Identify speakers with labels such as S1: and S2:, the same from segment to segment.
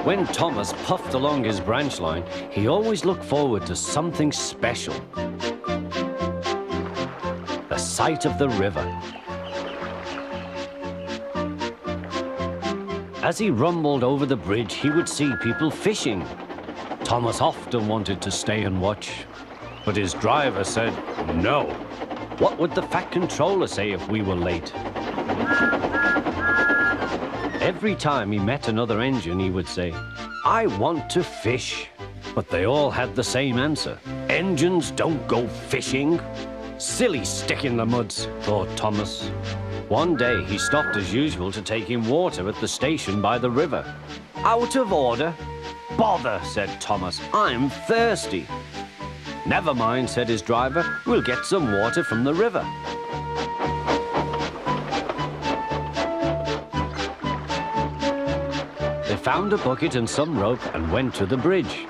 S1: When Thomas puffed along his branch line, he always looked forward to something special. The sight of the river. As he rumbled over the bridge, he would see people fishing. Thomas often wanted to stay and watch, but his driver said no. What would the Fat Controller say if we were late? Every time he met another engine, he would say, "I want to fish." But they all had the same answer. "Engines don't go fishing." Silly stick in the muds, thought Thomas. One day he stopped as usual to take in water at the station by the river. "Out of order." "Bother," said Thomas, "I'm thirsty." "Never mind," said his driver, "we'll get some water from the river." They found a bucket and some rope and went to the bridge.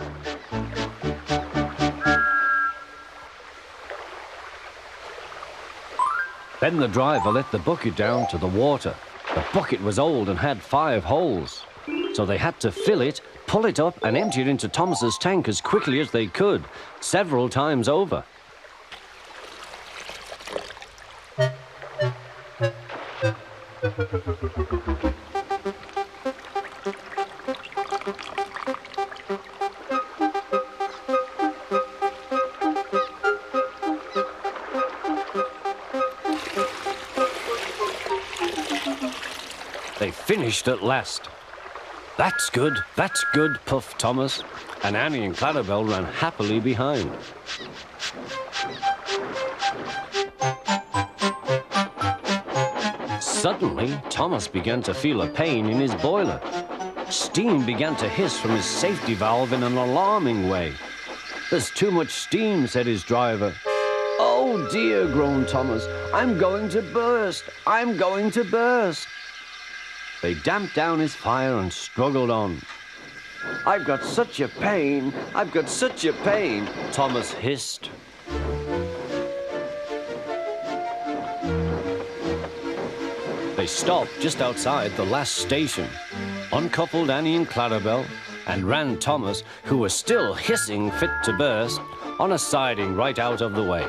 S1: Then the driver let the bucket down to the water. The bucket was old and had 5 holes, so they had to fill it, pull it up and empty it into Thomas's tank as quickly as they could, several times over. They finished at last. That's good, puffed Thomas, and Annie and Clarabelle ran happily behind. Suddenly, Thomas began to feel a pain in his boiler. Steam began to hiss from his safety valve in an alarming way. "There's too much steam," said his driver. "Oh dear," groaned Thomas, "I'm going to burst, I'm going to burst." They damped down his fire and struggled on. "I've got such a pain, I've got such a pain," Thomas hissed. They stopped just outside the last station, uncoupled Annie and Clarabelle, and ran Thomas, who was still hissing fit to burst, on a siding right out of the way.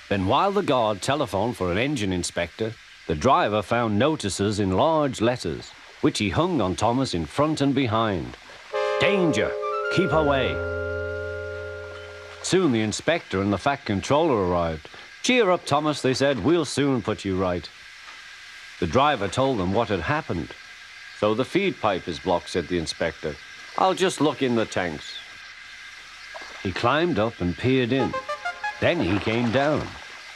S1: Then while the guard telephoned for an engine inspector, the driver found notices in large letters, which he hung on Thomas in front and behind. "Danger! Keep away!" Soon the inspector and the Fat Controller arrived. "Cheer up, Thomas," they said, "we'll soon put you right." The driver told them what had happened. "So the feed pipe is blocked," said the inspector. "I'll just look in the tanks." He climbed up and peered in. Then he came down.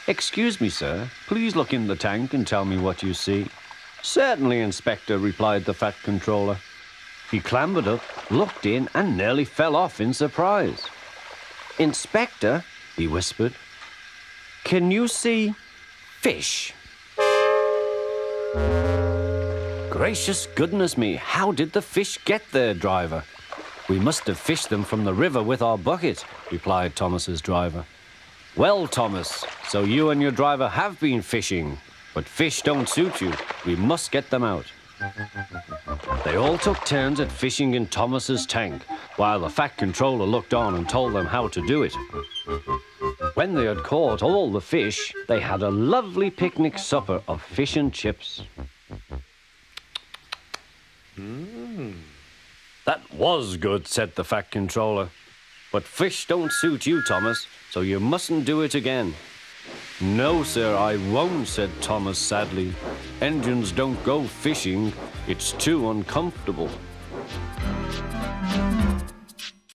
S1: "Excuse me, sir, please look in the tank and tell me what you see." "Certainly, Inspector," replied the Fat Controller. He clambered up, looked in, and nearly fell off in surprise. "Inspector," he whispered, "can you see fish?" "Gracious goodness me, how did the fish get there, driver?" "We must have fished them from the river with our bucket," replied Thomas's driver. "Well, Thomas, so you and your driver have been fishing, but fish don't suit you. We must get them out." They all took turns at fishing in Thomas's tank, while the Fat Controller looked on and told them how to do it. When they had caught all the fish, they had a lovely picnic supper of fish and chips. "That was good," said the Fat Controller. "But fish don't suit you, Thomas, so you mustn't do it again." "No, sir, I won't," said Thomas sadly. "Engines don't go fishing. It's too uncomfortable."